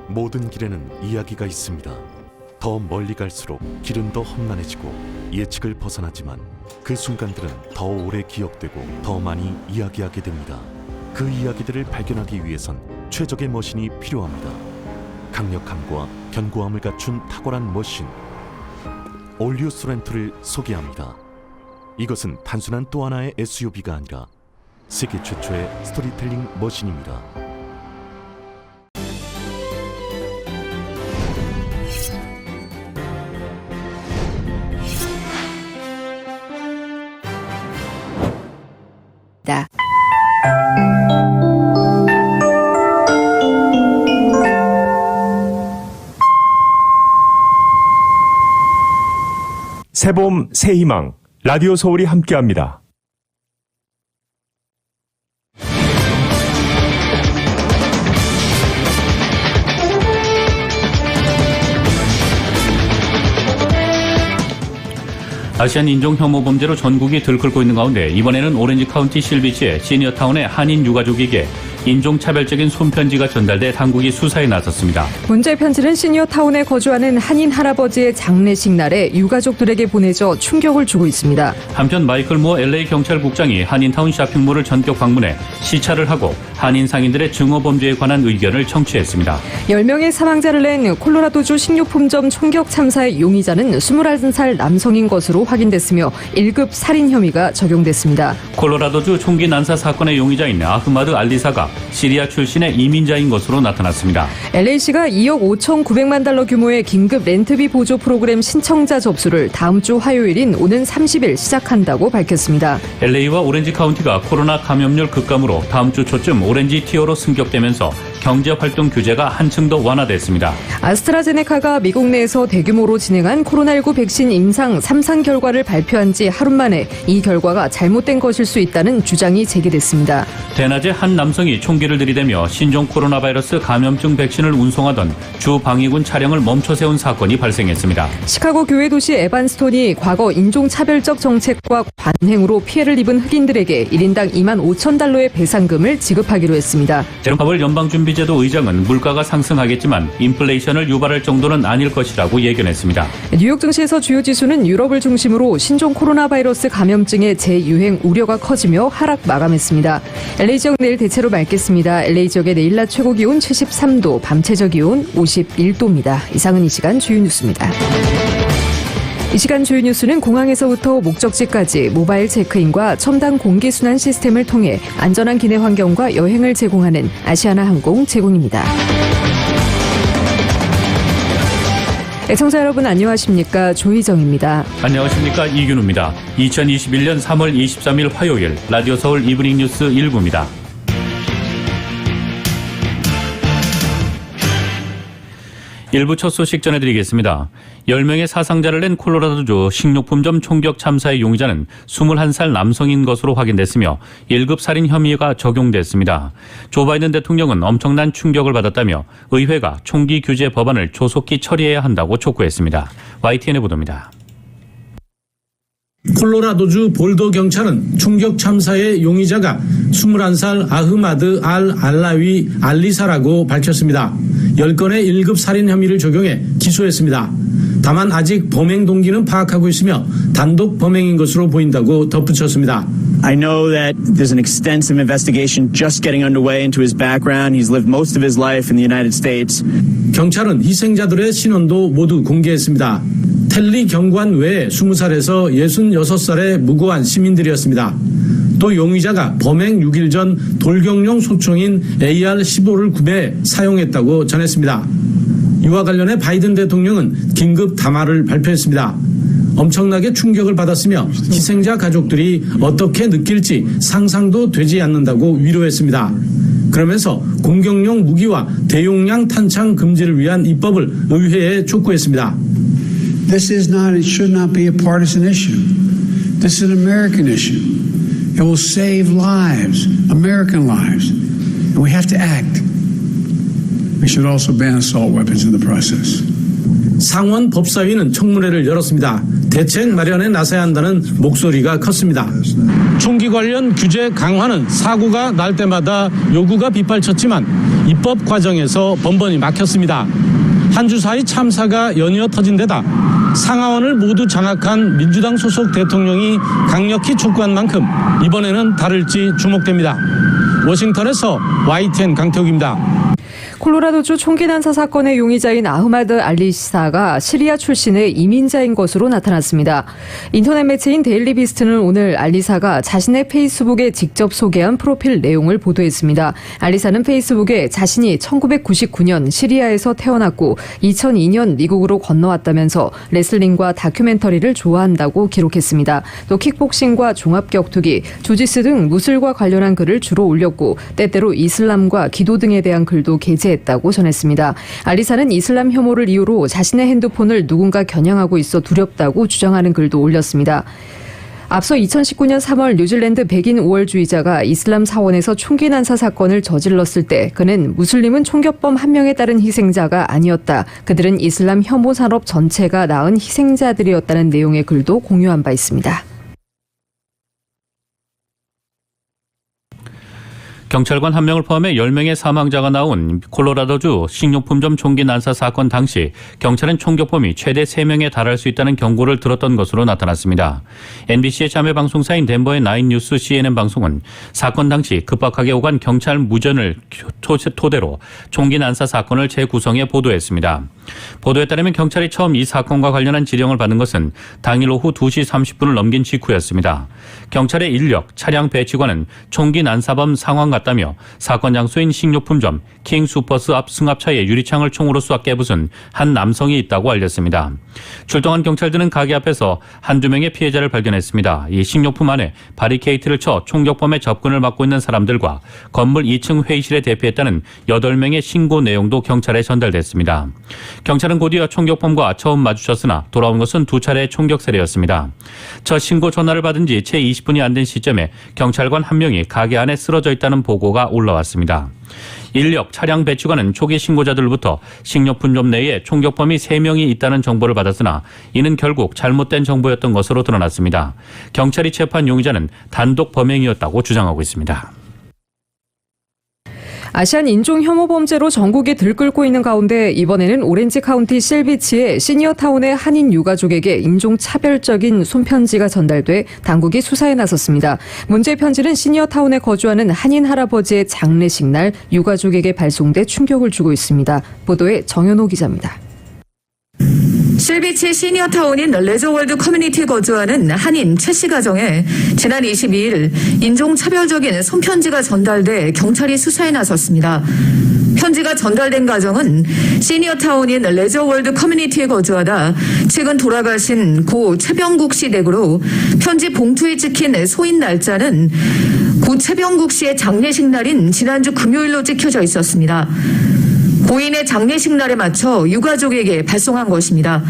모든 길에는 이야기가 있습니다. 더 멀리 갈수록 길은 더 험난해지고 예측을 벗어나지만 그 순간들은 더 오래 기억되고 더 많이 이야기하게 됩니다. 그 이야기들을 발견하기 위해선 최적의 머신이 필요합니다. 강력함과 견고함을 갖춘 탁월한 머신, 올류 소렌토를 소개합니다. 이것은 단순한 또 하나의 SUV가 아니라 세계 최초의 스토리텔링 머신입니다. 새봄 새희망 라디오 서울이 함께합니다. 아시안 인종 혐오 범죄로 전국이 들끓고 있는 가운데 이번에는 오렌지 카운티 실비치의 시니어타운의 한인 유가족에게 인종차별적인 손편지가 전달돼 당국이 수사에 나섰습니다. 문제 편지는 시니어타운에 거주하는 한인 할아버지의 장례식 날에 유가족들에게 보내져 충격을 주고 있습니다. 한편 마이클 무어 LA 경찰국장이 한인타운 쇼핑몰을 전격 방문해 시찰을 하고 한인 상인들의 증오 범죄에 관한 의견을 청취했습니다. 10명의 사망자를 낸 콜로라도주 식료품점 총격 참사의 용의자는 21살 남성인 것으로 확인됐으며 1급 살인 혐의가 적용됐습니다. 콜로라도주 총기 난사 사건의 용의자인 아흐마드 알리사가 시리아 출신의 이민자인 것으로 나타났습니다. LA시가 2억 5,900만 달러 규모의 긴급 렌트비 보조 프로그램 신청자 접수를 다음 주 화요일인 오는 30일 시작한다고 밝혔습니다. LA와 오렌지 카운티가 코로나 감염률 급감으로 다음 주 초쯤 오렌지 티어로 승격되면서 경제활동 규제가 한층 더 완화됐습니다. 아스트라제네카가 미국 내에서 대규모로 진행한 코로나19 백신 임상 3상 결과를 발표한 지 하루 만에 이 결과가 잘못된 것일 수 있다는 주장이 제기됐습니다. 대낮에 한 남성이 총기를 들이대며 신종 코로나 바이러스 감염증 백신을 운송하던 주 방위군 차량을 멈춰 세운 사건이 발생했습니다. 시카고 교외 도시 에반스톤이 과거 인종차별적 정책과 관행으로 피해를 입은 흑인들에게 1인당 2만 5천 달러의 배상금을 지급하기로 했습니다. 제롬 파월 연방준비제도 의장은 물가가 상승하겠지만 인플레이션을 유발할 정도는 아닐 것이라고 예견했습니다. 뉴욕 증시에서 주요 지수는 유럽을 중심으로 신종 코로나 바이러스 감염증의 재유행 우려가 커지며 하락 마감했습니다. LA 지역 내일 대체로 맑겠습니다. LA 지역의 내일 낮 최고 기온 73도, 밤 최저 기온 51도입니다. 이상은 이 시간 주요 뉴스입니다. 이 시간 주요 뉴스는 공항에서부터 목적지까지 모바일 체크인과 첨단 공기순환 시스템을 통해 안전한 기내 환경과 여행을 제공하는 아시아나 항공 제공입니다. 애청자 여러분 안녕하십니까? 조희정입니다. 안녕하십니까? 이균우입니다. 2021년 3월 23일 화요일 라디오 서울 이브닝 뉴스 1부입니다. 일부 첫 소식 전해드리겠습니다. 10명의 사상자를 낸 콜로라도주 식료품점 총격 참사의 용의자는 21살 남성인 것으로 확인됐으며 1급 살인 혐의가 적용됐습니다. 조 바이든 대통령은 엄청난 충격을 받았다며 의회가 총기 규제 법안을 조속히 처리해야 한다고 촉구했습니다. YTN의 보도입니다. 콜로라도주 볼더 경찰은 총격 참사의 용의자가 21살 아흐마드 알라위 알리사라고 밝혔습니다. 10건의 1급 살인 혐의를 적용해 기소했습니다. 다만 아직 범행 동기는 파악하고 있으며 단독 범행인 것으로 보인다고 덧붙였습니다. I know that there's an extensive investigation just getting underway into his background. He's lived most of his life in the United States. 경찰은 희생자들의 신원도 모두 공개했습니다. 텔리 경관 외에 20살에서 66살의 무고한 시민들이었습니다. 또 용의자가 범행 6일 전 돌격용 소총인 AR-15를 구매해 사용했다고 전했습니다. 이와 관련해 바이든 대통령은 긴급 담화를 발표했습니다. 엄청나게 충격을 받았으며 희생자 가족들이 어떻게 느낄지 상상도 되지 않는다고 위로했습니다. 그러면서 공격용 무기와 대용량 탄창 금지를 위한 입법을 의회에 촉구했습니다. This is not, it should not be a partisan issue. This is an American issue. It will save lives, American lives. And we have to act. We should also ban assault weapons in the process. 상원 법사위는 청문회를 열었습니다. 대책 마련에 나서야 한다는 목소리가 컸습니다. 총기 관련 규제 강화는 사고가 날 때마다 요구가 빗발쳤지만 입법 과정에서 번번이 막혔습니다. 한 주 사이 참사가 연이어 터진 데다 상하원을 모두 장악한 민주당 소속 대통령이 강력히 촉구한 만큼 이번에는 다를지 주목됩니다. 워싱턴에서 YTN 강태욱입니다. 콜로라도주 총기 난사 사건의 용의자인 아흐마드 알리사가 시리아 출신의 이민자인 것으로 나타났습니다. 인터넷 매체인 데일리 비스트는 오늘 알리사가 자신의 페이스북에 직접 소개한 프로필 내용을 보도했습니다. 알리사는 페이스북에 자신이 1999년 시리아에서 태어났고 2002년 미국으로 건너왔다면서 레슬링과 다큐멘터리를 좋아한다고 기록했습니다. 또 킥복싱과 종합격투기, 주짓수 등 무술과 관련한 글을 주로 올렸고 때때로 이슬람과 기도 등에 대한 글도 게재했다고 전했습니다. 알리사는 이슬람 혐오를 이유로 자신의 핸드폰을 누군가 겨냥하고 있어 두렵다고 주장하는 글도 올렸습니다. 앞서 2019년 3월 뉴질랜드 백인 우월주의자가 이슬람 사원에서 총기 난사 사건을 저질렀을 때 그는 무슬림은 총격범 한 명에 따른 희생자가 아니었다. 그들은 이슬람 혐오 산업 전체가 낳은 희생자들이었다는 내용의 글도 공유한 바 있습니다. 경찰관 1명을 포함해 10명의 사망자가 나온 콜로라도주 식료품점 총기 난사 사건 당시 경찰은 총격범이 최대 3명에 달할 수 있다는 경고를 들었던 것으로 나타났습니다. NBC의 자매 방송사인 덴버의 나인뉴스 CNN 방송은 사건 당시 급박하게 오간 경찰 무전을 토대로 총기 난사 사건을 재구성해 보도했습니다. 보도에 따르면 경찰이 처음 이 사건과 관련한 지령을 받은 것은 당일 오후 2시 30분을 넘긴 직후였습니다. 경찰의 인력, 차량 배치관은 총기 난사범 상황 같다며 사건 장소인 식료품점 킹 슈퍼스 앞 승합차에 유리창을 총으로 쏴 깨부순 한 남성이 있다고 알렸습니다. 출동한 경찰들은 가게 앞에서 한두 명의 피해자를 발견했습니다. 이 식료품 안에 바리케이트를 쳐 총격범의 접근을 막고 있는 사람들과 건물 2층 회의실에 대피했다는 8명의 신고 내용도 경찰에 전달됐습니다. 경찰은 곧이어 총격범과 처음 마주쳤으나 돌아온 것은 2차례의 총격 사례였습니다. 첫 신고 전화를 받은 지 채 20분이 안 된 시점에 경찰관 1명이 가게 안에 쓰러져 있다는 보고가 올라왔습니다. 인력, 차량 배치관은 초기 신고자들로부터 식료품점 내에 총격범이 3명이 있다는 정보를 받았으나 이는 결국 잘못된 정보였던 것으로 드러났습니다. 경찰이 체포한 용의자는 단독 범행이었다고 주장하고 있습니다. 아시안 인종 혐오 범죄로 전국이 들끓고 있는 가운데 이번에는 오렌지 카운티 실비치의 시니어타운의 한인 유가족에게 인종차별적인 손편지가 전달돼 당국이 수사에 나섰습니다. 문제 편지는 시니어타운에 거주하는 한인 할아버지의 장례식 날 유가족에게 발송돼 충격을 주고 있습니다. 보도에 정현호 기자입니다. 실비치 시니어타운인 레저월드 커뮤니티에 거주하는 한인 최 씨 가정에 지난 22일 인종차별적인 손편지가 전달돼 경찰이 수사에 나섰습니다. 편지가 전달된 가정은 시니어타운인 레저월드 커뮤니티에 거주하다 최근 돌아가신 고 최병국 씨 댁으로 편지 봉투에 찍힌 소인 날짜는 고 최병국 씨의 장례식 날인 지난주 금요일로 찍혀져 있었습니다. 고인의 장례식 날에 맞춰 유가족에게 발송한 것입니다.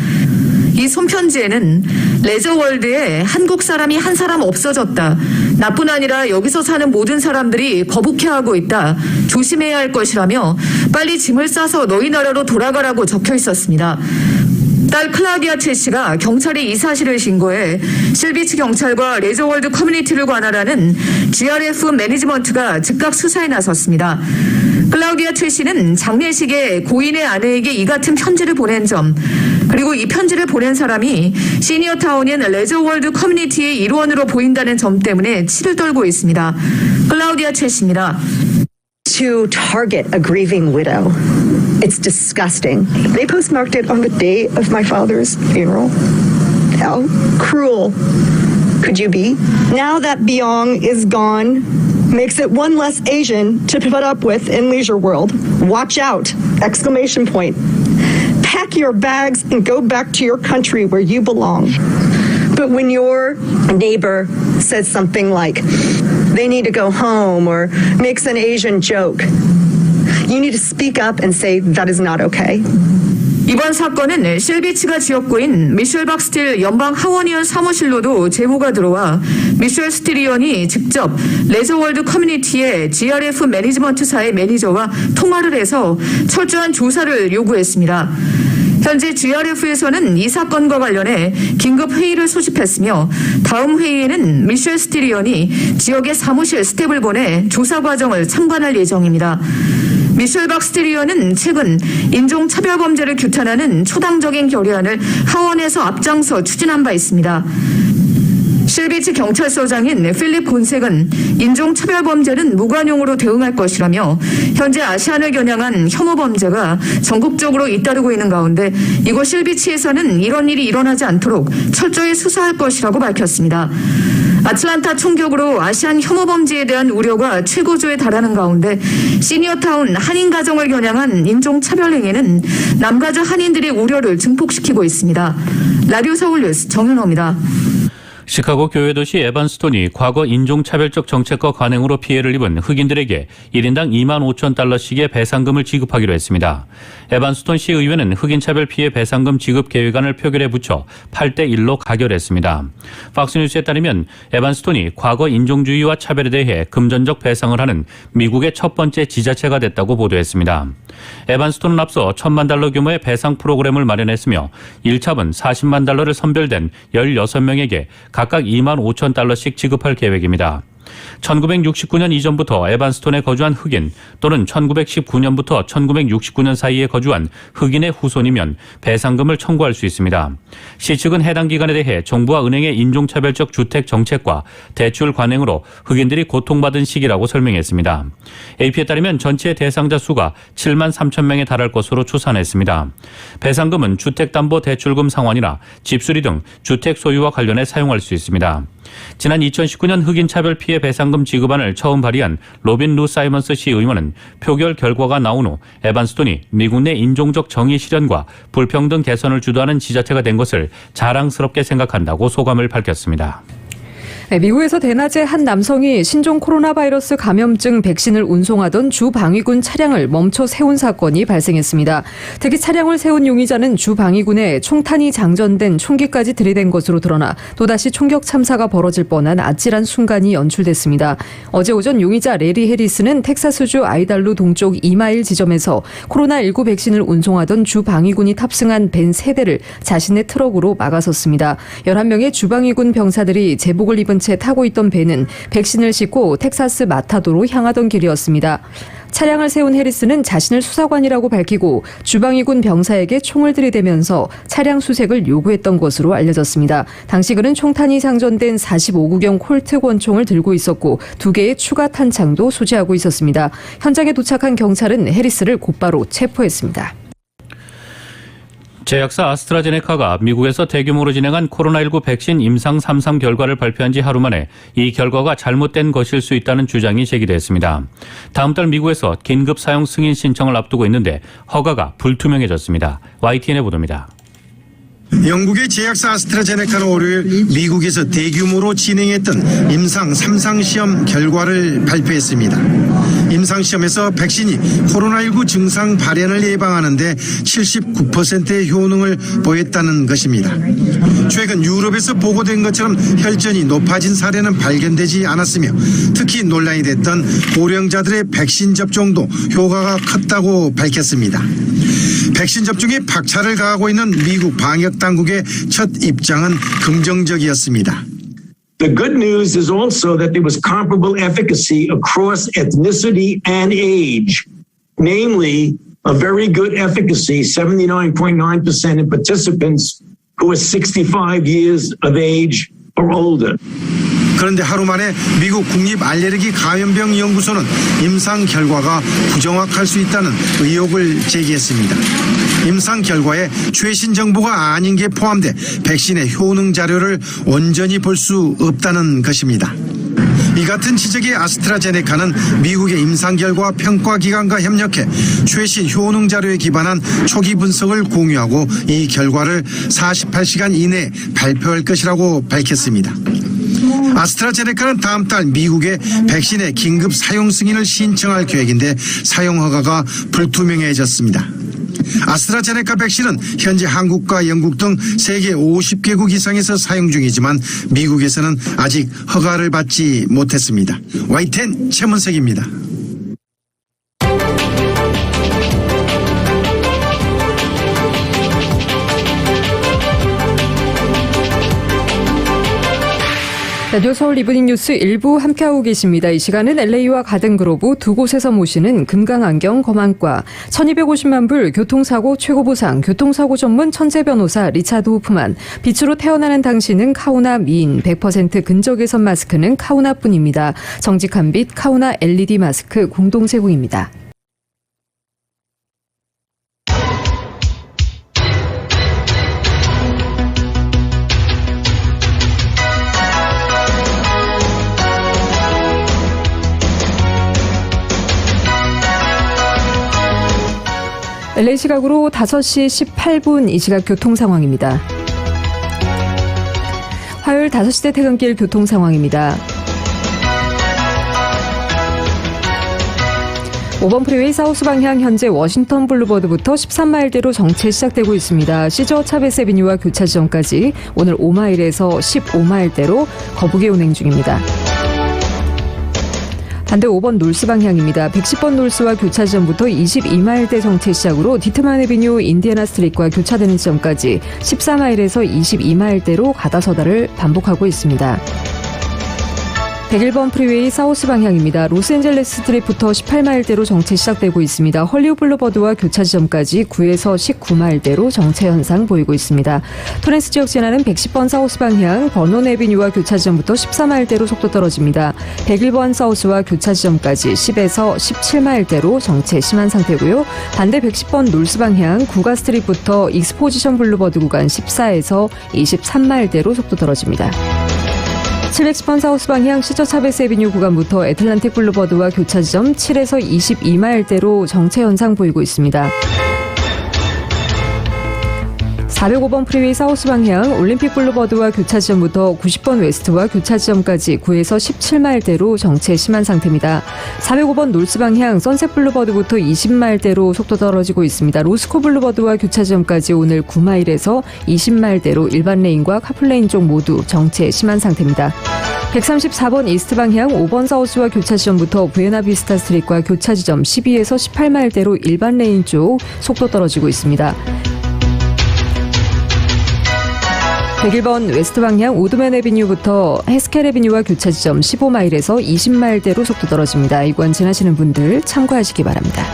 이 손편지에는 레저월드에 한국 사람이 한 사람 없어졌다. 나뿐 아니라 여기서 사는 모든 사람들이 거북해하고 있다. 조심해야 할 것이라며 빨리 짐을 싸서 너희 나라로 돌아가라고 적혀 있었습니다. 딸 클라우디아 최 씨가 경찰에 이 사실을 신고해 실비치 경찰과 레저월드 커뮤니티를 관할하는 GRF 매니지먼트가 즉각 수사에 나섰습니다. 클라우디아 최 씨는 장례식에 고인의 아내에게 이 같은 편지를 보낸 점, 그리고 이 편지를 보낸 사람이 시니어타운인 레저월드 커뮤니티의 일원으로 보인다는 점 때문에 치를 떨고 있습니다. 클라우디아 최 씨입니다. To target a grieving widow. It's disgusting. They postmarked it on the day of my father's funeral. How cruel could you be? Now that Byong is gone, makes it one less Asian to put up with in Leisure World. Watch out! Exclamation point. Pack your bags and go back to your country where you belong. But when your neighbor says something like, they need to go home, or makes an Asian joke, you need to speak up and say that is not okay. 이번 사건은 실비치가 지역구인 미셸 박스틸 연방 하원의원 사무실로도 제보가 들어와 미셸 스틸 의원이 직접 레저월드 커뮤니티의 GRF 매니지먼트사의 매니저와 통화를 해서 철저한 조사를 요구했습니다. 현재 GRF에서는 이 사건과 관련해 긴급 회의를 소집했으며 다음 회의에는 미셸 스티리언이 지역의 사무실 스텝을 보내 조사 과정을 참관할 예정입니다. 미셸 박스티리언은 최근 인종차별범죄를 규탄하는 초당적인 결의안을 하원에서 앞장서 추진한 바 있습니다. 실비치 경찰서장인 필립 곤색은 인종차별범죄는 무관용으로 대응할 것이라며 현재 아시안을 겨냥한 혐오범죄가 전국적으로 잇따르고 있는 가운데 이곳 실비치에서는 이런 일이 일어나지 않도록 철저히 수사할 것이라고 밝혔습니다. 아틀란타 총격으로 아시안 혐오범죄에 대한 우려가 최고조에 달하는 가운데 시니어타운 한인 가정을 겨냥한 인종차별 행위는 남가주 한인들의 우려를 증폭시키고 있습니다. 라디오 서울 뉴스 정현호입니다. 시카고 교외도시 에반스톤이 과거 인종차별적 정책과 관행으로 피해를 입은 흑인들에게 1인당 2만 5천 달러씩의 배상금을 지급하기로 했습니다. 에반스톤 시의회는 흑인차별 피해 배상금 지급 계획안을 표결에 붙여 8대1로 가결했습니다. 팍스뉴스에 따르면 에반스톤이 과거 인종주의와 차별에 대해 금전적 배상을 하는 미국의 첫 번째 지자체가 됐다고 보도했습니다. 에반스톤은 앞서 1,000만 달러 규모의 배상 프로그램을 마련했으며 1차분 40만 달러를 선별된 16명에게 각각 2만 5천 달러씩 지급할 계획입니다. 1969년 이전부터 에반스톤에 거주한 흑인 또는 1919년부터 1969년 사이에 거주한 흑인의 후손이면 배상금을 청구할 수 있습니다. 시 측은 해당 기간에 대해 정부와 은행의 인종차별적 주택 정책과 대출 관행으로 흑인들이 고통받은 시기라고 설명했습니다. AP에 따르면 전체 대상자 수가 7만 3천 명에 달할 것으로 추산했습니다. 배상금은 주택담보대출금 상환이나 집수리 등 주택 소유와 관련해 사용할 수 있습니다. 지난 2019년 흑인 차별 피해 배상금 지급안을 처음 발의한 로빈 루 사이먼스 시의원은 표결 결과가 나온 후 에반스톤이 미국 내 인종적 정의 실현과 불평등 개선을 주도하는 지자체가 된 것을 자랑스럽게 생각한다고 소감을 밝혔습니다. 미국에서 대낮에 한 남성이 신종 코로나 바이러스 감염증 백신을 운송하던 주 방위군 차량을 멈춰 세운 사건이 발생했습니다. 특히 차량을 세운 용의자는 주 방위군에 총탄이 장전된 총기까지 들이댄 것으로 드러나 또다시 총격 참사가 벌어질 뻔한 아찔한 순간이 연출됐습니다. 어제 오전 용의자 레리 해리스는 텍사스주 아이달루 동쪽 2마일 지점에서 코로나19 백신을 운송하던 주 방위군이 탑승한 벤 3대를 자신의 트럭으로 막아섰습니다. 11명의 주방위군 병사들이 제복을 입은 채 타고 있던 배는 백신을 싣고 텍사스 마타도로 향하던 길이었습니다. 차량을 세운 해리스는 자신을 수사관이라고 밝히고 주방위군 병사에게 총을 들이대면서 차량 수색을 요구했던 것으로 알려졌습니다. 당시 그는 총탄이 장전된 45구경 콜트 권총을 들고 있었고 2개의 추가 탄창도 소지하고 있었습니다. 현장에 도착한 경찰은 해리스를 곧바로 체포했습니다. 제약사 아스트라제네카가 미국에서 대규모로 진행한 코로나19 백신 임상 3상 결과를 발표한 지 하루 만에 이 결과가 잘못된 것일 수 있다는 주장이 제기됐습니다. 다음 달 미국에서 긴급 사용 승인 신청을 앞두고 있는데 허가가 불투명해졌습니다. YTN의 보도입니다. 영국의 제약사 아스트라제네카는 월요일 미국에서 대규모로 진행했던 임상 3상 시험 결과를 발표했습니다. 임상 시험에서 백신이 코로나19 증상 발현을 예방하는 데 79%의 효능을 보였다는 것입니다. 최근 유럽에서 보고된 것처럼 혈전이 높아진 사례는 발견되지 않았으며 특히 논란이 됐던 고령자들의 백신 접종도 효과가 컸다고 밝혔습니다. 백신 접종에 박차를 가하고 있는 미국 방역 당국의 첫 입장은 긍정적이었습니다. The good news is also that there was comparable efficacy across ethnicity and age, namely a very good efficacy, 79.9% in participants who are 65 years of age or older. 그런데 하루 만에 미국 국립알레르기감염병연구소는 임상 결과가 부정확할 수 있다는 의혹을 제기했습니다. 임상 결과에 최신 정보가 아닌 게 포함돼 백신의 효능 자료를 온전히 볼 수 없다는 것입니다. 이 같은 지적에 아스트라제네카는 미국의 임상 결과 평가 기관과 협력해 최신 효능 자료에 기반한 초기 분석을 공유하고 이 결과를 48시간 이내에 발표할 것이라고 밝혔습니다. 아스트라제네카는 다음 달 미국의 백신의 긴급 사용 승인을 신청할 계획인데 사용 허가가 불투명해졌습니다. 아스트라제네카 백신은 현재 한국과 영국 등 세계 50개국 이상에서 사용 중이지만 미국에서는 아직 허가를 받지 못했습니다. YTN 최문석입니다. 라디오 서울 이브닝 뉴스 일부 함께하고 계십니다. 이 시간은 LA와 가든그로브 두 곳에서 모시는 금강안경 검안과 1250만 불 교통사고 최고보상 교통사고 전문 천재 변호사 리차드 호프만 빛으로 태어나는 당신은 카우나 미인 100% 근적외선 마스크는 카우나뿐입니다. 정직한 빛 카우나 LED 마스크 공동 제공입니다. LA 시각으로 5시 18분 이 시각 교통 상황입니다. 화요일 5시대 퇴근길 교통 상황입니다. 5번 프리웨이 사우스 방향 현재 워싱턴 블루버드부터 13마일대로 정체 시작되고 있습니다. 시저 차베스 애비뉴와 교차 지점까지 오늘 5마일에서 15마일대로 거북이 운행 중입니다. 반대 5번 놀스 방향입니다. 110번 놀스와 교차 지점부터 22마일대 정체 시작으로 디트만 애비뉴 인디애나 스트릿과 교차되는 지점까지 14마일에서 22마일대로 가다서다를 반복하고 있습니다. 101번 프리웨이 사우스 방향입니다. 로스앤젤레스 스트릿부터 18마일대로 정체 시작되고 있습니다. 헐리우드 블루버드와 교차 지점까지 9에서 19마일대로 정체 현상 보이고 있습니다. 토렌스 지역 지나는 110번 사우스 방향 버논 애비뉴와 교차 지점부터 14마일대로 속도 떨어집니다. 101번 사우스와 교차 지점까지 10에서 17마일대로 정체 심한 상태고요. 반대 110번 놀스 방향 구가 스트릿부터 익스포지션 블루버드 구간 14에서 23마일대로 속도 떨어집니다. 710번 사우스 방향 시저 차베스 애비뉴 구간부터 애틀란틱 블루버드와 교차 지점 7에서 22마일대로 정체 현상 보이고 있습니다. 405번 프리웨이 사우스 방향 올림픽 블루버드와 교차 지점부터 90번 웨스트와 교차 지점까지 9에서 17마일대로 정체 심한 상태입니다. 405번 놀스 방향 선셋 블루버드부터 20마일대로 속도 떨어지고 있습니다. 로스코 블루버드와 교차 지점까지 오늘 9마일에서 20마일대로 일반 레인과 카플레인 쪽 모두 정체 심한 상태입니다. 134번 이스트 방향 5번 사우스와 교차 지점부터 부에나비스타 스트릿과 교차 지점 12에서 18마일대로 일반 레인 쪽 속도 떨어지고 있습니다. 101번 웨스트 방향 오드맨 애비뉴부터 헤스켈 애비뉴와 교차 지점 15마일에서 20마일대로 속도 떨어집니다. 이 구간 지나시는 분들 참고하시기 바랍니다.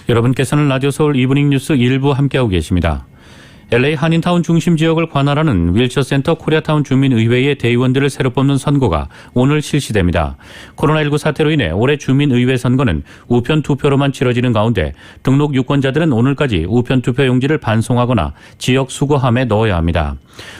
여러분께서는 라디오 서울 이브닝 뉴스 일부 함께하고 계십니다. LA 한인타운 중심 지역을 관할하는 윌처센터 코리아타운 주민의회의 대의원들을 새로 뽑는 선거가 오늘 실시됩니다. 코로나19 사태로 인해 올해 주민의회 선거는 우편 투표로만 치러지는 가운데 등록 유권자들은 오늘까지 우편 투표 용지를 반송하거나 지역 수거함에 넣어야 합니다.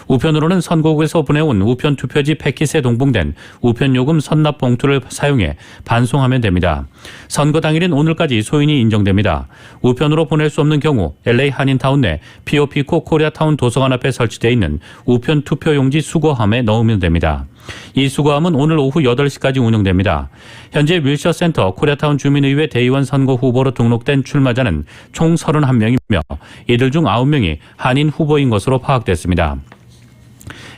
우편으로는 선거국에서 보내온 우편 투표지 패킷에 동봉된 우편 요금 선납 봉투를 사용해 반송하면 됩니다. 선거 당일인 오늘까지 소인이 인정됩니다. 우편으로 보낼 수 없는 경우 LA 한인타운 내 POP코 코리아타운 도서관 앞에 설치되어 있는 우편 투표용지 수거함에 넣으면 됩니다. 이 수거함은 오늘 오후 8시까지 운영됩니다. 현재 윌셔센터 코리아타운 주민의회 대의원 선거 후보로 등록된 출마자는 총 31명이며 이들 중 9명이 한인 후보인 것으로 파악됐습니다.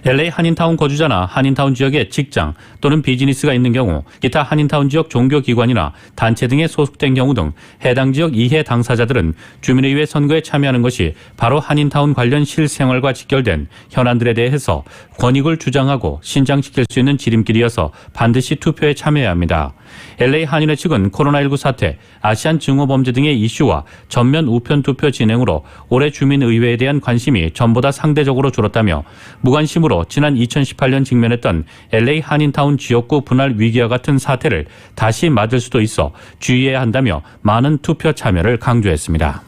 LA 한인타운 거주자나 한인타운 지역에 직장 또는 비즈니스가 있는 경우 기타 한인타운 지역 종교기관이나 단체 등에 소속된 경우 등 해당 지역 이해 당사자들은 주민의회 선거에 참여하는 것이 바로 한인타운 관련 실생활과 직결된 현안들에 대해서 권익을 주장하고 신장시킬 수 있는 지름길이어서 반드시 투표에 참여해야 합니다. LA 한인회 측은 코로나19 사태, 아시안 증오범죄 등의 이슈와 전면 우편 투표 진행으로 올해 주민의회에 대한 관심이 전보다 상대적으로 줄었다며 무관심으로 지난 2018년 직면했던 LA 한인타운 지역구 분할 위기와 같은 사태를 다시 맞을 수도 있어 주의해야 한다며 많은 투표 참여를 강조했습니다.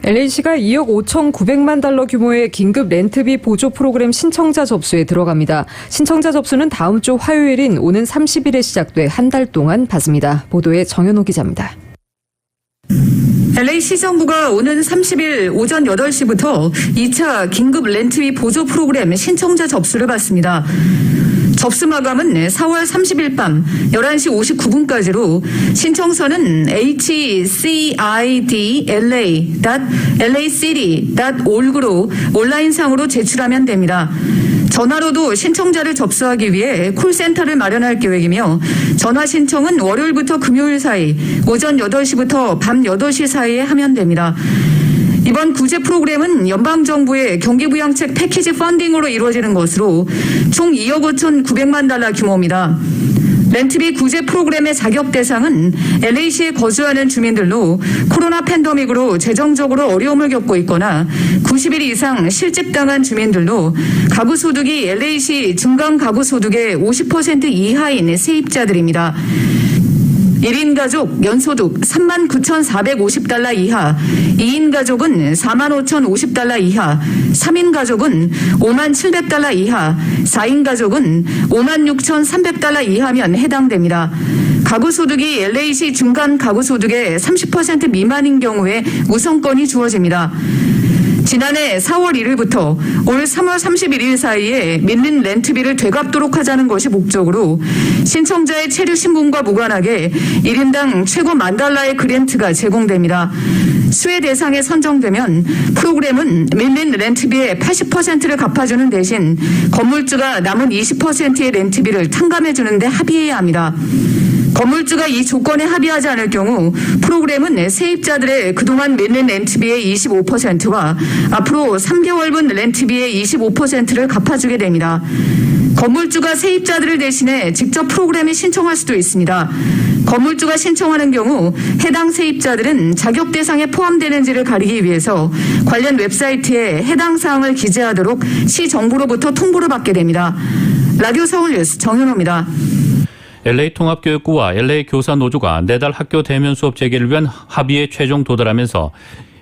LA시가 2억 5,900만 달러 규모의 긴급 렌트비 보조 프로그램 신청자 접수에 들어갑니다. 신청자 접수는 다음 주 화요일인 오는 30일에 시작돼 한 달 동안 받습니다. 보도에 정현호 기자입니다. LA 시정부가 오는 30일 오전 8시부터 2차 긴급 렌트비 보조 프로그램 신청자 접수를 받습니다. 접수 마감은 4월 30일 밤 11시 59분까지로 신청서는 hcidla.lacity.org로 온라인상으로 제출하면 됩니다. 전화로도 신청자를 접수하기 위해 콜센터를 마련할 계획이며 전화 신청은 월요일부터 금요일 사이 오전 8시부터 밤 8시 사이에 하면 됩니다. 이번 구제 프로그램은 연방정부의 경기부양책 패키지 펀딩으로 이루어지는 것으로 총 2억 5,900만 달러 규모입니다. 렌트비 구제 프로그램의 자격 대상은 LA시에 거주하는 주민들로 코로나 팬데믹으로 재정적으로 어려움을 겪고 있거나 90일 이상 실직당한 주민들로 가구 소득이 LA시 중간 가구 소득의 50% 이하인 세입자들입니다. 1인 가족 연소득 39,450달러 이하, 2인 가족은 45,050달러 이하, 3인 가족은 57,700달러 이하, 4인 가족은 56,300달러 이하면 해당됩니다. 가구 소득이 LA시 중간 가구 소득의 30% 미만인 경우에 우선권이 주어집니다. 지난해 4월 1일부터 올 3월 31일 사이에 밀린 렌트비를 되갚도록 하자는 것이 목적으로 신청자의 체류 신분과 무관하게 1인당 최고 $10,000의 그랜트가 제공됩니다. 수혜 대상에 선정되면 프로그램은 밀린 렌트비의 80%를 갚아주는 대신 건물주가 남은 20%의 렌트비를 탕감해주는 데 합의해야 합니다. 건물주가 이 조건에 합의하지 않을 경우 프로그램은 세입자들의 그동안 밀린 렌트비의 25%와 앞으로 3개월분 렌트비의 25%를 갚아주게 됩니다. 건물주가 세입자들을 대신해 직접 프로그램에 신청할 수도 있습니다. 건물주가 신청하는 경우 해당 세입자들은 자격 대상에 포함되는지를 가리기 위해서 관련 웹사이트에 해당 사항을 기재하도록 시 정부로부터 통보를 받게 됩니다. 라디오 서울뉴스 정현호입니다. LA 통합교육부와 LA 교사노조가 내달 학교 대면 수업 재개를 위한 합의에 최종 도달하면서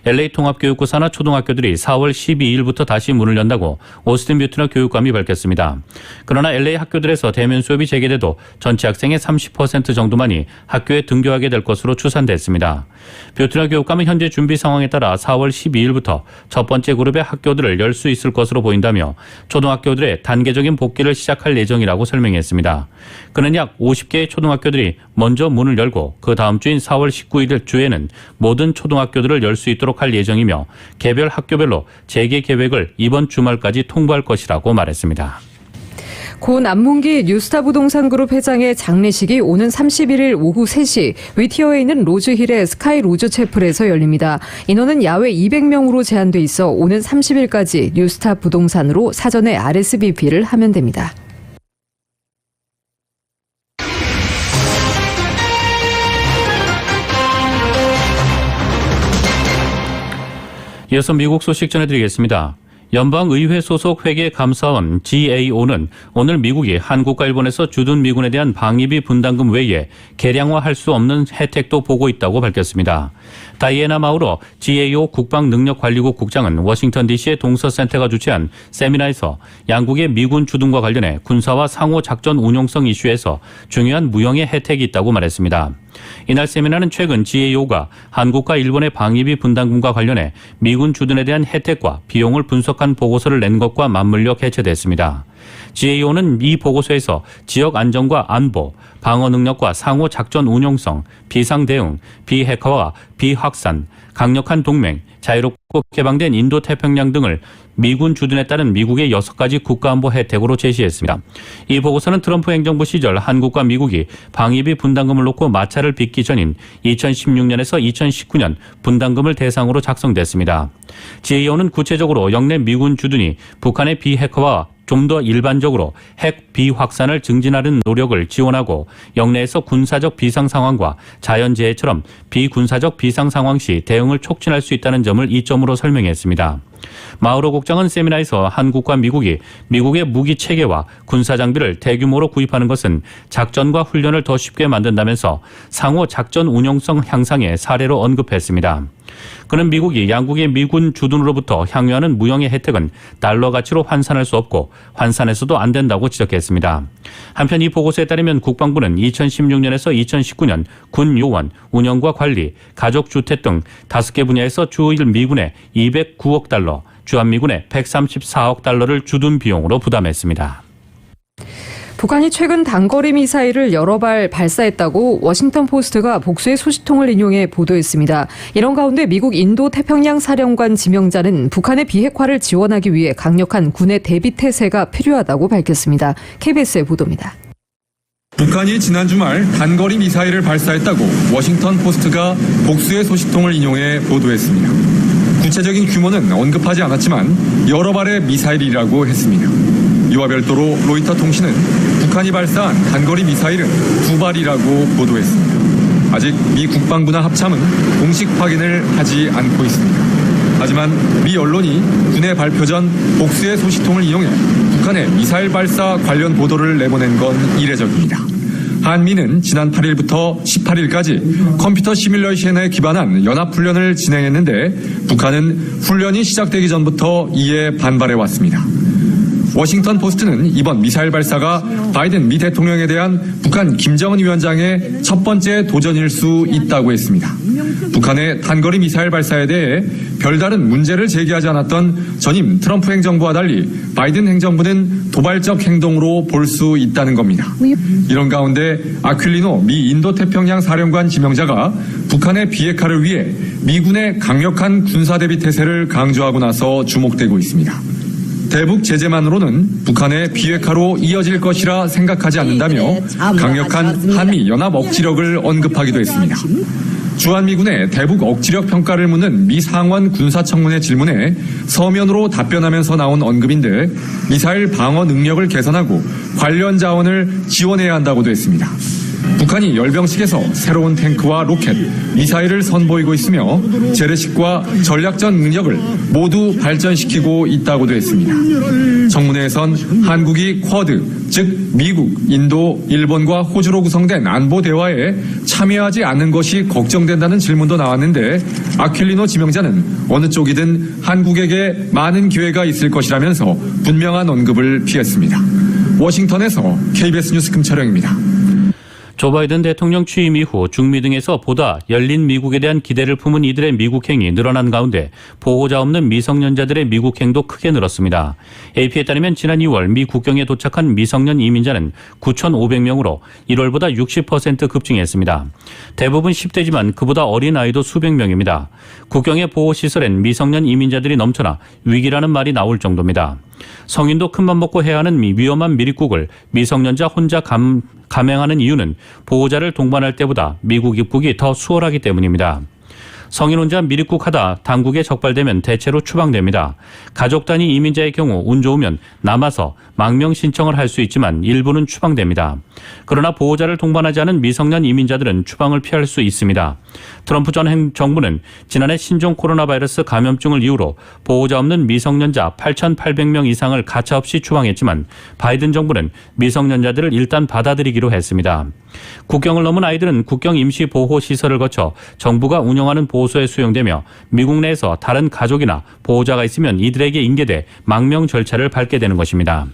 LA 통합교육부 산하 초등학교들이 4월 12일부터 다시 문을 연다고 오스틴 뷰트너 교육감이 밝혔습니다. 그러나 LA 학교들에서 대면 수업이 재개돼도 전체 학생의 30% 정도만이 학교에 등교하게 될 것으로 추산됐습니다. 뷰트너 교육감은 현재 준비 상황에 따라 4월 12일부터 첫 번째 그룹의 학교들을 열 수 있을 것으로 보인다며 초등학교들의 단계적인 복귀를 시작할 예정이라고 설명했습니다. 그는 약 50개의 초등학교들이 먼저 문을 열고 그 다음 주인 4월 19일 주에는 모든 초등학교들을 열 수 있도록 할 예정이며 개별 학교별로 재개 계획을 이번 주말까지 통보할 것이라고 말했습니다. 고 남문기 뉴스타 부동산그룹 회장의 장례식이 오는 31일 오후 3시 위티어에 있는 로즈힐의 스카이 로즈 채플에서 열립니다. 인원은 야외 200명으로 제한돼 있어 오는 30일까지 뉴스타 부동산으로 사전에 RSVP를 하면 됩니다. 이어서 미국 소식 전해드리겠습니다. 연방의회 소속 회계감사원 GAO는 오늘 미국이 한국과 일본에서 주둔 미군에 대한 방위비 분담금 외에 계량화할 수 없는 혜택도 보고 있다고 밝혔습니다. 다이애나 마우로 GAO 국방능력관리국 국장은 워싱턴 DC의 동서센터가 주최한 세미나에서 양국의 미군 주둔과 관련해 군사와 상호 작전 운용성 이슈에서 중요한 무형의 혜택이 있다고 말했습니다. 이날 세미나는 최근 GAO가 한국과 일본의 방위비 분담금과 관련해 미군 주둔에 대한 혜택과 비용을 분석한 보고서를 낸 것과 맞물려 개최됐습니다. GAO는 이 보고서에서 지역 안정과 안보, 방어 능력과 상호 작전 운용성, 비상 대응, 비핵화와 비확산, 강력한 동맹, 자유롭고 개방된 인도태평양 등을 미군 주둔에 따른 미국의 6가지 국가안보 혜택으로 제시했습니다. 이 보고서는 트럼프 행정부 시절 한국과 미국이 방위비 분담금을 놓고 마찰을 빚기 전인 2016년에서 2019년 분담금을 대상으로 작성됐습니다. GAO는 구체적으로 영내 미군 주둔이 북한의 비핵화와 좀 더 일반적으로 핵 비확산을 증진하는 노력을 지원하고 영내에서 군사적 비상 상황과 자연재해처럼 비군사적 비상 상황 시 대응을 촉진할 수 있다는 점을 이점으로 설명했습니다. 마우로 국장은 세미나에서 한국과 미국이 미국의 무기 체계와 군사 장비를 대규모로 구입하는 것은 작전과 훈련을 더 쉽게 만든다면서 상호 작전 운용성 향상의 사례로 언급했습니다. 그는 미국이 양국의 미군 주둔으로부터 향유하는 무형의 혜택은 달러 가치로 환산할 수 없고 환산해서도 안 된다고 지적했습니다. 한편 이 보고서에 따르면 국방부는 2016년에서 2019년 군 요원, 운영과 관리, 가족주택 등 5개 분야에서 주일 미군에 209억 달러, 주한미군에 134억 달러를 주둔 비용으로 부담했습니다. 북한이 최근 단거리 미사일을 여러 발 발사했다고 워싱턴 포스트가 복수의 소식통을 인용해 보도했습니다. 이런 가운데 미국 인도 태평양 사령관 지명자는 북한의 비핵화를 지원하기 위해 강력한 군의 대비 태세가 필요하다고 밝혔습니다. KBS의 보도입니다. 북한이 지난 주말 단거리 미사일을 발사했다고 워싱턴 포스트가 복수의 소식통을 인용해 보도했습니다. 구체적인 규모는 언급하지 않았지만 여러 발의 미사일이라고 했습니다. 이와 별도로 로이터 통신은 북한이 발사한 단거리 미사일은 2발이라고 보도했습니다. 아직 미 국방부나 합참은 공식 확인을 하지 않고 있습니다. 하지만 미 언론이 군의 발표 전 복수의 소식통을 이용해 북한의 미사일 발사 관련 보도를 내보낸 건 이례적입니다. 한미는 지난 8일부터 18일까지 컴퓨터 시뮬레이션에 기반한 연합훈련을 진행했는데 북한은 훈련이 시작되기 전부터 이에 반발해왔습니다. 워싱턴 포스트는 이번 미사일 발사가 바이든 미 대통령에 대한 북한 김정은 위원장의 첫 번째 도전일 수 있다고 했습니다. 북한의 단거리 미사일 발사에 대해 별다른 문제를 제기하지 않았던 전임 트럼프 행정부와 달리 바이든 행정부는 도발적 행동으로 볼 수 있다는 겁니다. 이런 가운데 아퀼리노 미 인도태평양 사령관 지명자가 북한의 비핵화를 위해 미군의 강력한 군사대비 태세를 강조하고 나서 주목되고 있습니다. 대북 제재만으로는 북한의 비핵화로 이어질 것이라 생각하지 않는다며 강력한 한미 연합 억지력을 언급하기도 했습니다. 주한미군의 대북 억지력 평가를 묻는 미 상원 군사청문회 질문에 서면으로 답변하면서 나온 언급인데 미사일 방어 능력을 개선하고 관련 자원을 지원해야 한다고도 했습니다. 북한이 열병식에서 새로운 탱크와 로켓, 미사일을 선보이고 있으며 재래식과 전략전 능력을 모두 발전시키고 있다고도 했습니다. 청문회에선 한국이 쿼드, 즉 미국, 인도, 일본과 호주로 구성된 안보 대화에 참여하지 않는 것이 걱정된다는 질문도 나왔는데 아퀼리노 지명자는 어느 쪽이든 한국에게 많은 기회가 있을 것이라면서 분명한 언급을 피했습니다. 워싱턴에서 KBS 뉴스 금철영입니다. 조 바이든 대통령 취임 이후 중미 등에서 보다 열린 미국에 대한 기대를 품은 이들의 미국행이 늘어난 가운데 보호자 없는 미성년자들의 미국행도 크게 늘었습니다. AP에 따르면 지난 2월 미 국경에 도착한 미성년 이민자는 9,500명으로 1월보다 60% 급증했습니다. 대부분 10대지만 그보다 어린 아이도 수백 명입니다. 국경의 보호시설엔 미성년 이민자들이 넘쳐나 위기라는 말이 나올 정도입니다. 성인도 큰맘 먹고 해야 하는 위험한 미입국을 미성년자 혼자 감행하는 이유는 보호자를 동반할 때보다 미국 입국이 더 수월하기 때문입니다. 성인 혼자 미입국하다 당국에 적발되면 대체로 추방됩니다. 가족 단위 이민자의 경우 운 좋으면 남아서 망명 신청을 할 수 있지만 일부는 추방됩니다. 그러나 보호자를 동반하지 않은 미성년 이민자들은 추방을 피할 수 있습니다. 트럼프 전 정부는 지난해 신종 코로나 바이러스 감염증을 이유로 보호자 없는 미성년자 8,800명 이상을 가차없이 추방했지만 바이든 정부는 미성년자들을 일단 받아들이기로 했습니다. 국경을 넘은 아이들은 국경 임시 보호 시설을 거쳐 정부가 운영하는 보호소에 수용되며 미국 내에서 다른 가족이나 보호자가 있으면 이들에게 인계돼 망명 절차를 밟게 되는 것입니다.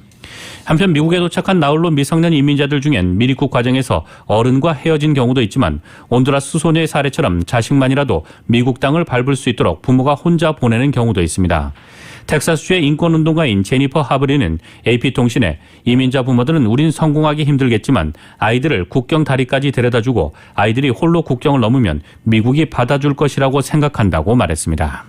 한편 미국에 도착한 나홀로 미성년 이민자들 중엔 미입국 과정에서 어른과 헤어진 경우도 있지만 온두라스 소녀의 사례처럼 자식만이라도 미국 땅을 밟을 수 있도록 부모가 혼자 보내는 경우도 있습니다. 텍사스주의 인권운동가인 제니퍼 하브리는 AP통신에 이민자 부모들은 우린 성공하기 힘들겠지만 아이들을 국경 다리까지 데려다주고 아이들이 홀로 국경을 넘으면 미국이 받아줄 것이라고 생각한다고 말했습니다.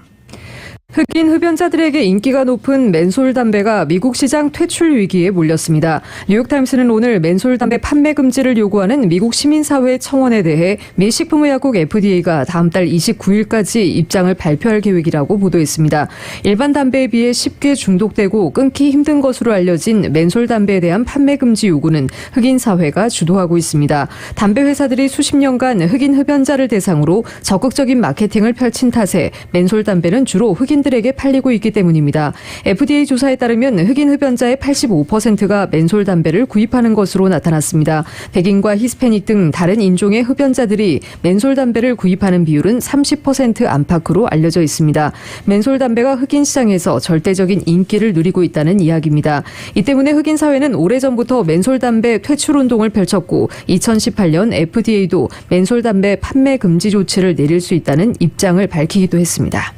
흑인 흡연자들에게 인기가 높은 맨솔 담배가 미국 시장 퇴출 위기에 몰렸습니다. 뉴욕타임스는 오늘 맨솔 담배 판매 금지를 요구하는 미국 시민사회 청원에 대해 미 식품의약국 FDA가 다음 달 29일까지 입장을 발표할 계획이라고 보도했습니다. 일반 담배에 비해 쉽게 중독되고 끊기 힘든 것으로 알려진 맨솔 담배에 대한 판매 금지 요구는 흑인 사회가 주도하고 있습니다. 담배 회사들이 수십 년간 흑인 흡연자를 대상으로 적극적인 마케팅을 펼친 탓에 맨솔 담배는 주로 흑인 들에게 팔리고 있기 때문입니다. FDA 조사에 따르면 흑인 흡연자의 85%가 맨솔 담배를 구입하는 것으로 나타났습니다. 백인과 히스패닉 등 다른 인종의 흡연자들이 맨솔 담배를 구입하는 비율은 30% 안팎으로 알려져 있습니다. 맨솔 담배가 흑인 시장에서 절대적인 인기를 누리고 있다는 이야기입니다. 이 때문에 흑인 사회는 오래전부터 맨솔 담배 퇴출 운동을 펼쳤고 2018년 FDA도 맨솔 담배 판매 금지 조치를 내릴 수 있다는 입장을 밝히기도 했습니다.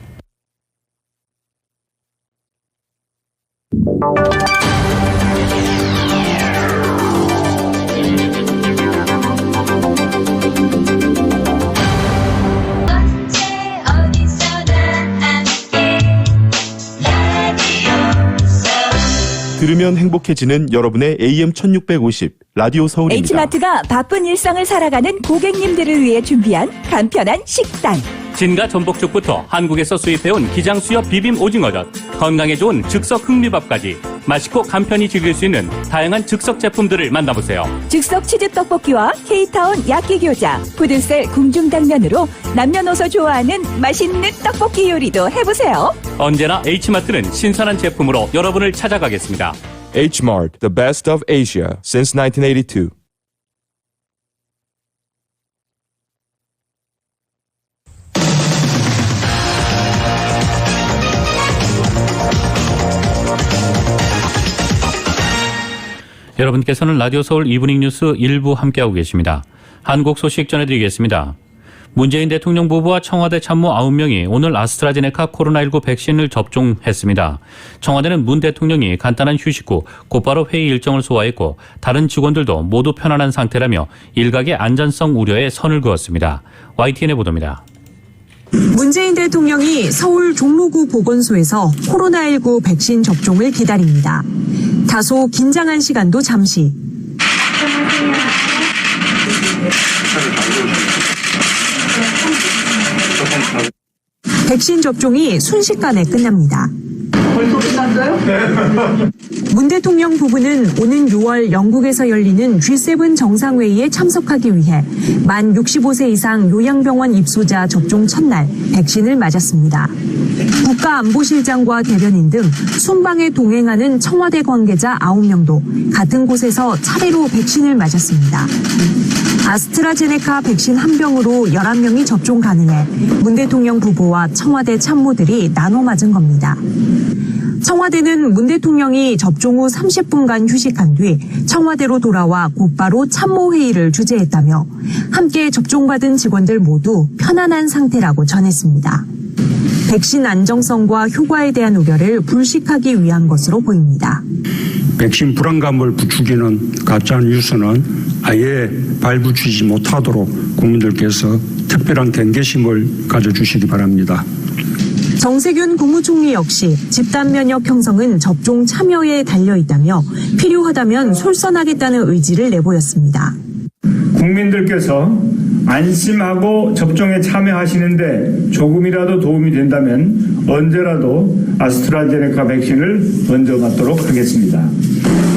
들으면 행복해지는 여러분의 AM 1650 라디오 서울입니다. H마트가 바쁜 일상을 살아가는 고객님들을 위해 준비한 간편한 식단. 진가 전복죽부터 한국에서 수입해온 기장수협 비빔 오징어젓, 건강에 좋은 즉석 흑미밥까지 맛있고 간편히 즐길 수 있는 다양한 즉석 제품들을 만나보세요. 즉석 치즈 떡볶이와 K타운 야끼교자, 푸드셀 궁중당면으로 남녀노소 좋아하는 맛있는 떡볶이 요리도 해보세요. 언제나 H마트는 신선한 제품으로 여러분을 찾아가겠습니다. H-Mart, the best of Asia since 1982. 여러분께서는 라디오 서울 이브닝 뉴스 일부 함께하고 계십니다. 한국 소식 전해드리겠습니다. 문재인 대통령 부부와 청와대 참모 9명이 오늘 아스트라제네카 코로나19 백신을 접종했습니다. 청와대는 문 대통령이 간단한 휴식 후 곧바로 회의 일정을 소화했고 다른 직원들도 모두 편안한 상태라며 일각의 안전성 우려에 선을 그었습니다. YTN의 보도입니다. 문재인 대통령이 서울 종로구 보건소에서 코로나19 백신 접종을 기다립니다. 다소 긴장한 시간도 잠시. 백신 접종이 순식간에 끝납니다. 벌써 끝났어요? 문 대통령 부부는 오는 6월 영국에서 열리는 G7 정상회의에 참석하기 위해 만 65세 이상 요양병원 입소자 접종 첫날 백신을 맞았습니다. 국가안보실장과 대변인 등 순방에 동행하는 청와대 관계자 9명도 같은 곳에서 차례로 백신을 맞았습니다. 아스트라제네카 백신 한 병으로 11명이 접종 가능해 문 대통령 부부와 청와대 참모들이 나눠 맞은 겁니다. 청와대는 문 대통령이 접종 후 30분간 휴식한 뒤 청와대로 돌아와 곧바로 참모회의를 주재했다며 함께 접종받은 직원들 모두 편안한 상태라고 전했습니다. 백신 안정성과 효과에 대한 우려를 불식하기 위한 것으로 보입니다. 백신 불안감을 부추기는 가짜 뉴스는 아예 발붙이지 못하도록 국민들께서 특별한 경계심을 가져주시기 바랍니다. 정세균 국무총리 역시 집단 면역 형성은 접종 참여에 달려있다며 필요하다면 솔선하겠다는 의지를 내보였습니다. 국민들께서 안심하고 접종에 참여하시는데 조금이라도 도움이 된다면 언제라도 아스트라제네카 백신을 먼저 맞도록 하겠습니다.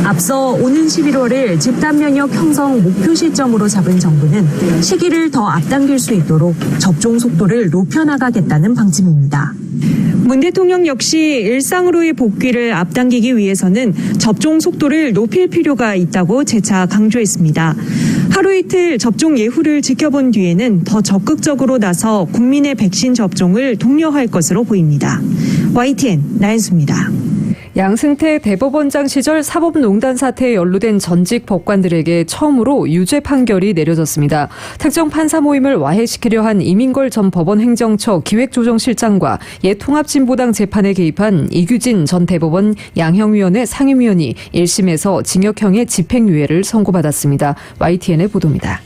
앞서 오는 11월을 집단 면역 형성 목표 시점으로 잡은 정부는 시기를 더 앞당길 수 있도록 접종 속도를 높여나가겠다는 방침입니다. 문 대통령 역시 일상으로의 복귀를 앞당기기 위해서는 접종 속도를 높일 필요가 있다고 재차 강조했습니다. 하루 이틀 접종 예후를 지켜본 뒤에는 더 적극적으로 나서 국민의 백신 접종을 독려할 것으로 보입니다. YTN 나연수입니다. 양승태 대법원장 시절 사법농단 사태에 연루된 전직 법관들에게 처음으로 유죄 판결이 내려졌습니다. 특정 판사 모임을 와해시키려 한 이민걸 전 법원 행정처 기획조정실장과 옛 통합진보당 재판에 개입한 이규진 전 대법원 양형위원회 상임위원이 1심에서 징역형의 집행유예를 선고받았습니다. YTN의 보도입니다.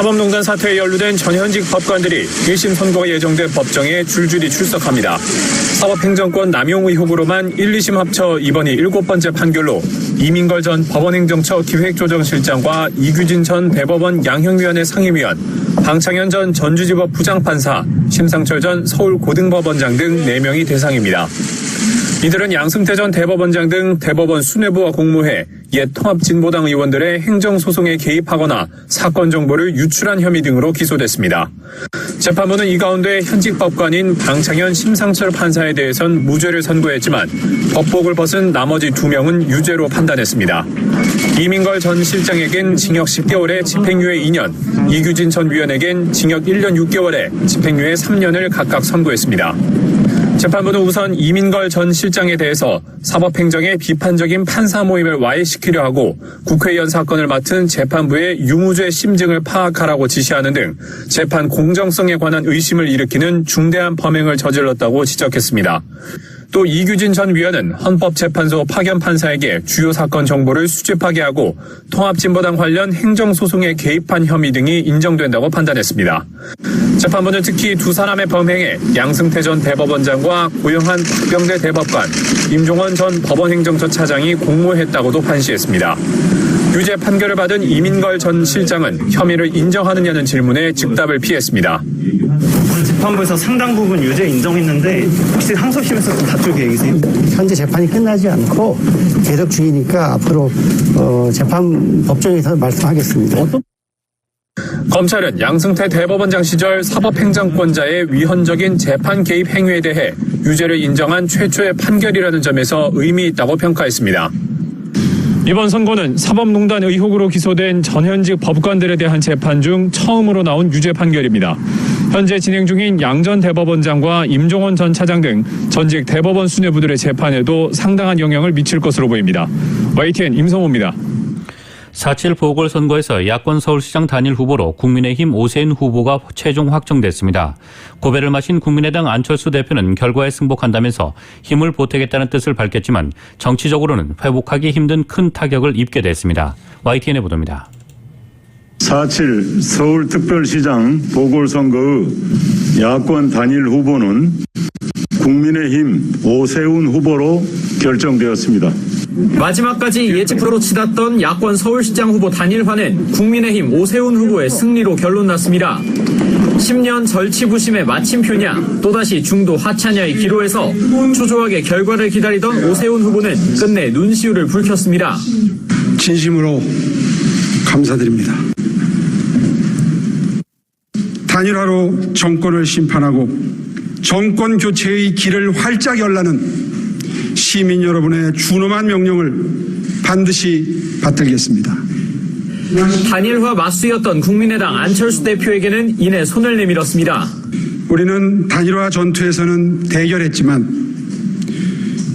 사법농단 사태에 연루된 전현직 법관들이 1심 선고가 예정된 법정에 줄줄이 출석합니다. 사법행정권 남용 의혹으로만 1, 2심 합쳐 이번이 7번째 판결로 이민걸 전 법원행정처 기획조정실장과 이규진 전 대법원 양형위원회 상임위원, 방창현 전 전주지법 부장판사, 심상철 전 서울고등법원장 등 4명이 대상입니다. 이들은 양승태 전 대법원장 등 대법원 수뇌부와 공모해 옛 통합진보당 의원들의 행정소송에 개입하거나 사건 정보를 유출한 혐의 등으로 기소됐습니다. 재판부는 이 가운데 현직 법관인 방창현, 심상철 판사에 대해선 무죄를 선고했지만 법복을 벗은 나머지 2명은 유죄로 판단했습니다. 이민걸 전 실장에겐 징역 10개월에 집행유예 2년, 이규진 전 위원에겐 징역 1년 6개월에 집행유예 3년을 각각 선고했습니다. 재판부는 우선 이민걸 전 실장에 대해서 사법행정의 비판적인 판사 모임을 와해시키려 하고 국회의원 사건을 맡은 재판부의 유무죄 심증을 파악하라고 지시하는 등 재판 공정성에 관한 의심을 일으키는 중대한 범행을 저질렀다고 지적했습니다. 또 이규진 전 위원은 헌법재판소 파견 판사에게 주요 사건 정보를 수집하게 하고 통합진보당 관련 행정소송에 개입한 혐의 등이 인정된다고 판단했습니다. 재판부는 특히 두 사람의 범행에 양승태 전 대법원장과 고영한 박병대 대법관, 임종원 전 법원행정처 차장이 공모했다고도 판시했습니다. 유죄 판결을 받은 이민걸 전 실장은 혐의를 인정하느냐는 질문에 즉답을 피했습니다. 재판부에서 상당 부분 유죄 인정했는데 혹시 항소심에서 좀 다툴 계획이세요? 현재 재판이 끝나지 않고 계속 중이니까 앞으로 재판 법정에서 말씀하겠습니다. 검찰은 양승태 대법원장 시절 사법행정권자의 위헌적인 재판 개입 행위에 대해 유죄를 인정한 최초의 판결이라는 점에서 의미 있다고 평가했습니다. 이번 선고는 사법농단 의혹으로 기소된 전현직 법관들에 대한 재판 중 처음으로 나온 유죄 판결입니다. 현재 진행 중인 양 전 대법원장과 임종원 전 차장 등 전직 대법원 수뇌부들의 재판에도 상당한 영향을 미칠 것으로 보입니다. YTN 임성호입니다. 4.7 보궐선거에서 야권 서울시장 단일 후보로 국민의힘 오세훈 후보가 최종 확정됐습니다. 고배를 마신 국민의당 안철수 대표는 결과에 승복한다면서 힘을 보태겠다는 뜻을 밝혔지만 정치적으로는 회복하기 힘든 큰 타격을 입게 됐습니다. YTN의 보도입니다. 4.7 서울특별시장 보궐선거의 야권 단일 후보는 국민의힘 오세훈 후보로 결정되었습니다. 마지막까지 예측으로 치닫던 야권 서울시장 후보 단일화는 국민의힘 오세훈 후보의 승리로 결론났습니다. 10년 절치부심의 마침표냐 또다시 중도 하차냐의 기로에서 초조하게 결과를 기다리던 오세훈 후보는 끝내 눈시울을 붉혔습니다. 진심으로 감사드립니다. 단일화로 정권을 심판하고 정권 교체의 길을 활짝 열라는 시민 여러분의 준엄한 명령을 반드시 받들겠습니다. 단일화 맞수였던 국민의당 안철수 대표에게는 이내 손을 내밀었습니다. 우리는 단일화 전투에서는 대결했지만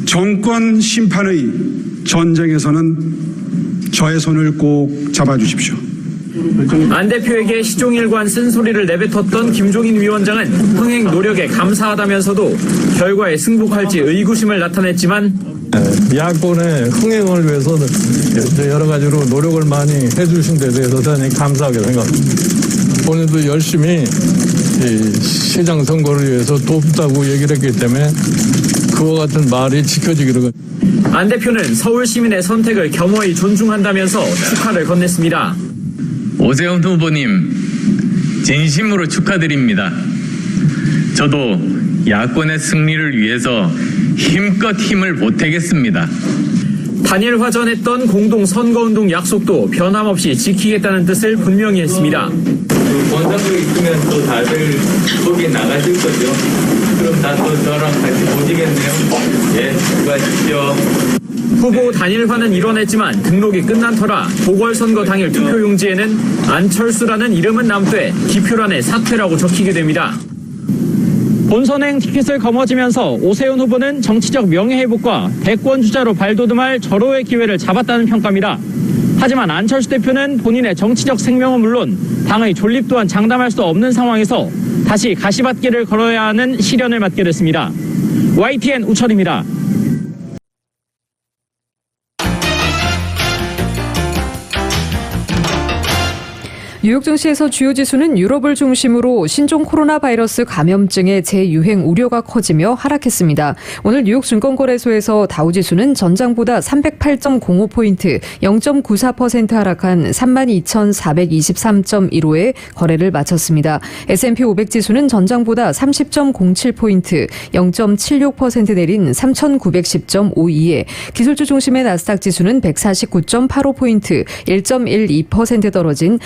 정권 심판의 전쟁에서는 저의 손을 꼭 잡아주십시오. 안 대표에게 시종일관 쓴소리를 내뱉었던 김종인 위원장은 흥행 노력에 감사하다면서도 결과에 승복할지 의구심을 나타냈지만 야권의 흥행을 위해서는 여러 가지로 노력을 많이 해주신 데 대해서 대단히 감사하게 생각합니다. 본인도 열심히 시장 선거를 위해서 돕다고 얘기를 했기 때문에 그와 같은 말이 지켜지기를. 안 대표는 서울 시민의 선택을 겸허히 존중한다면서 축하를 건넸습니다. 오세훈 후보님 진심으로 축하드립니다. 저도 야권의 승리를 위해서 힘껏 힘을 보태겠습니다. 단일화전했던 공동선거운동 약속도 변함없이 지키겠다는 뜻을 분명히 했습니다. 원장도 있으면 또 다들 거기 나가실 거죠? 그럼 다 또 저랑 같이 보시겠네요. 예, 수고하십시오. 후보 단일화는 이뤄냈지만 등록이 끝난 터라 보궐선거 당일 투표용지에는 안철수라는 이름은 남되 기표란에 사퇴라고 적히게 됩니다. 본선행 티켓을 거머쥐면서 오세훈 후보는 정치적 명예회복과 대권 주자로 발돋움할 절호의 기회를 잡았다는 평가입니다. 하지만 안철수 대표는 본인의 정치적 생명은 물론 당의 존립 또한 장담할 수 없는 상황에서 다시 가시밭길을 걸어야 하는 시련을 맞게 됐습니다. YTN 우철입니다. 뉴욕 증시에서 주요 지수는 유럽을 중심으로 신종 코로나 바이러스 감염증의 재유행 우려가 커지며 하락했습니다. 오늘 뉴욕 증권거래소에서 다우지수는 전장보다 308.05포인트, 0.94% 하락한 32,423.15에 거래를 마쳤습니다. S&P 500지수는 전장보다 30.07포인트, 0.76% 내린 3,910.52에 기술주 중심의 나스닥 지수는 149.85포인트, 1.12% 떨어진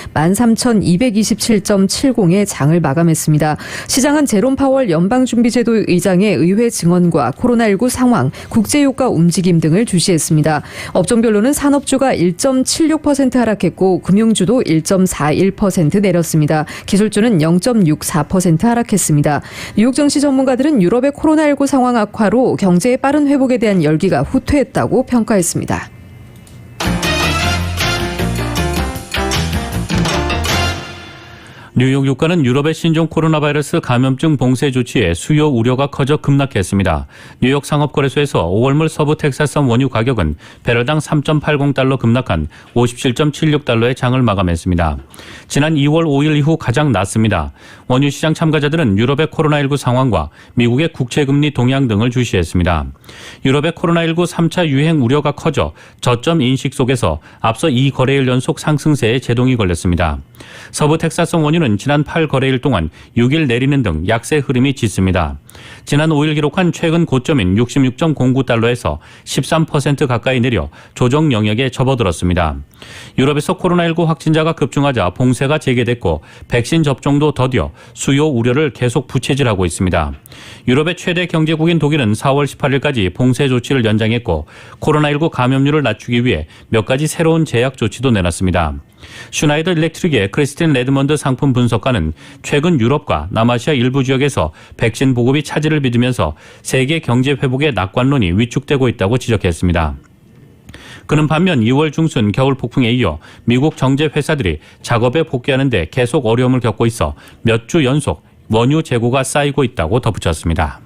13,227.70의 장을 마감했습니다. 시장은 제롬 파월 연방준비제도 의장의 의회 증언과 코로나19 상황, 국제유가 움직임 등을 주시했습니다. 업종별로는 산업주가 1.76% 하락했고 금융주도 1.41% 내렸습니다. 기술주는 0.64% 하락했습니다. 뉴욕 증시 전문가들은 유럽의 코로나19 상황 악화로 경제의 빠른 회복에 대한 열기가 후퇴했다고 평가했습니다. 뉴욕 유가는 유럽의 신종 코로나 바이러스 감염증 봉쇄 조치에 수요 우려가 커져 급락했습니다. 뉴욕 상업거래소에서 5월물 서부 텍사스산 원유 가격은 배럴당 3.80달러 급락한 57.76달러의 장을 마감했습니다. 지난 2월 5일 이후 가장 낮습니다. 원유 시장 참가자들은 유럽의 코로나19 상황과 미국의 국채금리 동향 등을 주시했습니다. 유럽의 코로나19 3차 유행 우려가 커져 저점 인식 속에서 앞서 2거래일 연속 상승세에 제동이 걸렸습니다. 서부 텍사스산 원유는 지난 8거래일 동안 6일 내리는 등 약세 흐름이 짙습니다. 지난 5일 기록한 최근 고점인 66.09달러에서 13% 가까이 내려 조정 영역에 접어들었습니다. 유럽에서 코로나19 확진자가 급증하자 봉쇄가 재개됐고 백신 접종도 더디어 수요 우려를 계속 부채질하고 있습니다. 유럽의 최대 경제국인 독일은 4월 18일까지 봉쇄 조치를 연장했고 코로나19 감염률을 낮추기 위해 몇 가지 새로운 제약 조치도 내놨습니다. 슈나이더 일렉트릭의 크리스틴 레드먼드 상품 분석가는 최근 유럽과 남아시아 일부 지역에서 백신 보급이 차질을 빚으면서 세계 경제 회복의 낙관론이 위축되고 있다고 지적했습니다. 그는 반면 2월 중순 겨울 폭풍에 이어 미국 정제 회사들이 작업에 복귀하는 데 계속 어려움을 겪고 있어 몇 주 연속 원유 재고가 쌓이고 있다고 덧붙였습니다.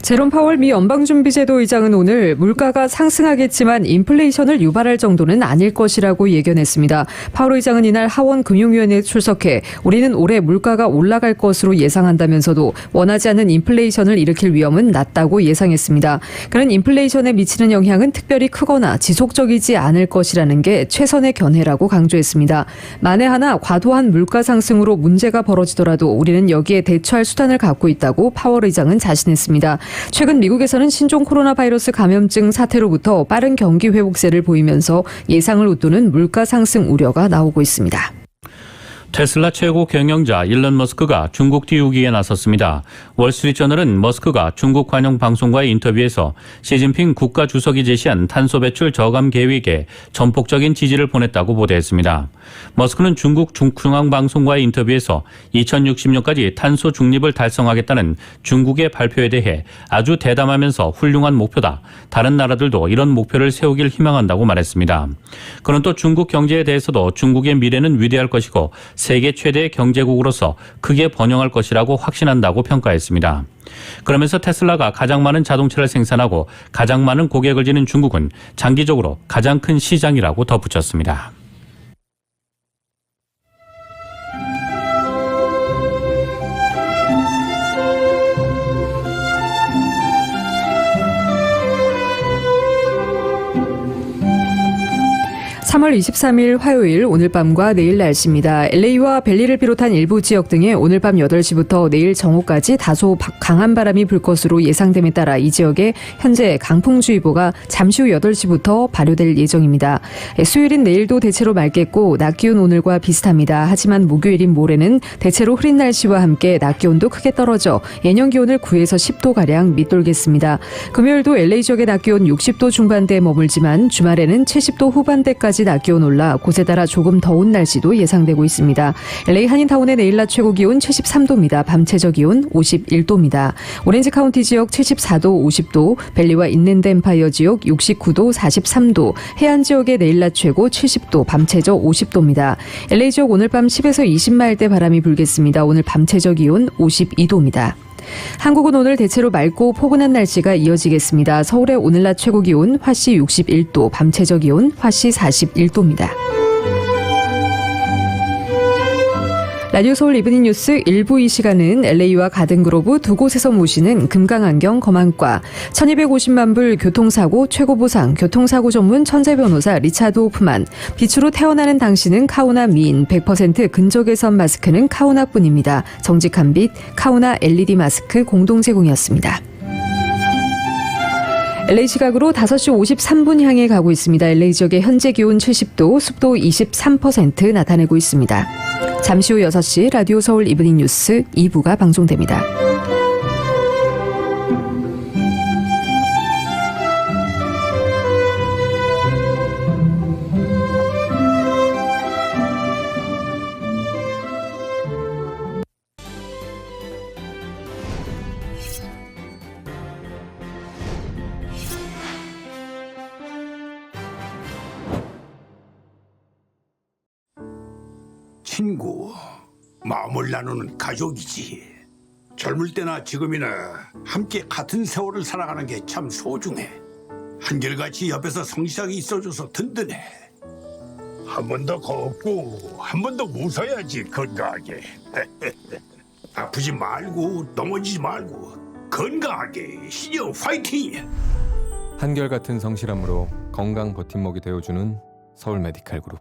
제롬 파월 미 연방준비제도 의장은 오늘 물가가 상승하겠지만 인플레이션을 유발할 정도는 아닐 것이라고 예견했습니다. 파월 의장은 이날 하원 금융위원회에 출석해 우리는 올해 물가가 올라갈 것으로 예상한다면서도 원하지 않는 인플레이션을 일으킬 위험은 낮다고 예상했습니다. 그는 인플레이션에 미치는 영향은 특별히 크거나 지속적이지 않을 것이라는 게 최선의 견해라고 강조했습니다. 만에 하나 과도한 물가 상승으로 문제가 벌어지더라도 우리는 여기에 대처할 수단을 갖고 있다고 파월 의장은 자신했습니다. 최근 미국에서는 신종 코로나 바이러스 감염증 사태로부터 빠른 경기 회복세를 보이면서 예상을 웃도는 물가 상승 우려가 나오고 있습니다. 테슬라 최고 경영자 일론 머스크가 중국 띄우기에 나섰습니다. 월스트리트저널은 머스크가 중국 관영 방송과의 인터뷰에서 시진핑 국가 주석이 제시한 탄소 배출 저감 계획에 전폭적인 지지를 보냈다고 보도했습니다. 머스크는 중국 중앙방송과의 인터뷰에서 2060년까지 탄소 중립을 달성하겠다는 중국의 발표에 대해 아주 대담하면서 훌륭한 목표다. 다른 나라들도 이런 목표를 세우길 희망한다고 말했습니다. 그는 또 중국 경제에 대해서도 중국의 미래는 위대할 것이고 세계 최대의 경제국으로서 크게 번영할 것이라고 확신한다고 평가했습니다. 그러면서 테슬라가 가장 많은 자동차를 생산하고 가장 많은 고객을 지닌 중국은 장기적으로 가장 큰 시장이라고 덧붙였습니다. (3월 23일) 화요일 오늘 밤과 내일 날씨입니다. LA와 벨리를 비롯한 일부 지역 등에 오늘 밤 8시부터 내일 정오까지 다소 강한 바람이 불 것으로 예상됨에 따라 이 지역에 현재 강풍주의보가 잠시 후 8시부터 발효될 예정입니다. 수요일인 내일도 대체로 맑겠고 낮 기온 오늘과 비슷합니다. 하지만 목요일인 모레는 대체로 흐린 날씨와 함께 낮 기온도 크게 떨어져 예년 기온을 9에서 10도가량 밑돌겠습니다. 금요일도 LA 지역의 낮 기온 60도 중반대에 머물지만 주말에는 70도 후반대까지 낮 기온 올라 곳에 따라 조금 더운 날씨도 예상되고 있습니다. LA 한인타운의 내일 낮 최고 기온 73도입니다. 밤 최저 기온 51도입니다. 오렌지 카운티 지역 74도, 50도, 벨리와 인랜드 엠파이어 지역 69도, 43도, 해안 지역의 내일 낮 최고 70도, 밤 최저 50도입니다. LA 지역 오늘 밤 10에서 20마일대 바람이 불겠습니다. 오늘 밤 최저 기온 52도입니다. 한국은 오늘 대체로 맑고 포근한 날씨가 이어지겠습니다. 서울의 오늘 낮 최고 기온 화씨 61도, 밤 최저 기온 화씨 41도입니다. 라디오 서울 이브닝 뉴스 1부 이 시간은 LA와 가든그로브 두 곳에서 모시는 금강안경 검안과 1250만 불 교통사고 최고보상 교통사고 전문 천재변호사 리차드 호프만, 빛으로 태어나는 당신은 카오나 미인 100% 근적외선 마스크는 카오나뿐입니다. 정직한 빛 카오나 LED 마스크 공동 제공이었습니다. LA 시각으로 5시 53분 향해 가고 있습니다. LA 지역의 현재 기온 70도, 습도 23% 나타내고 있습니다. 잠시 후 6시 라디오 서울 이브닝 뉴스 2부가 방송됩니다. 친구, 마음을 나누는 가족이지. 젊을 때나 지금이나 함께 같은 세월을 살아가는 게 참 소중해. 한결같이 옆에서 성실하게 있어줘서 든든해. 한 번 더 걷고 한 번 더 웃어야지 건강하게. 아프지 말고 넘어지지 말고 건강하게 신영 화이팅! 한결같은 성실함으로 건강 버팀목이 되어주는 서울 메디칼 그룹.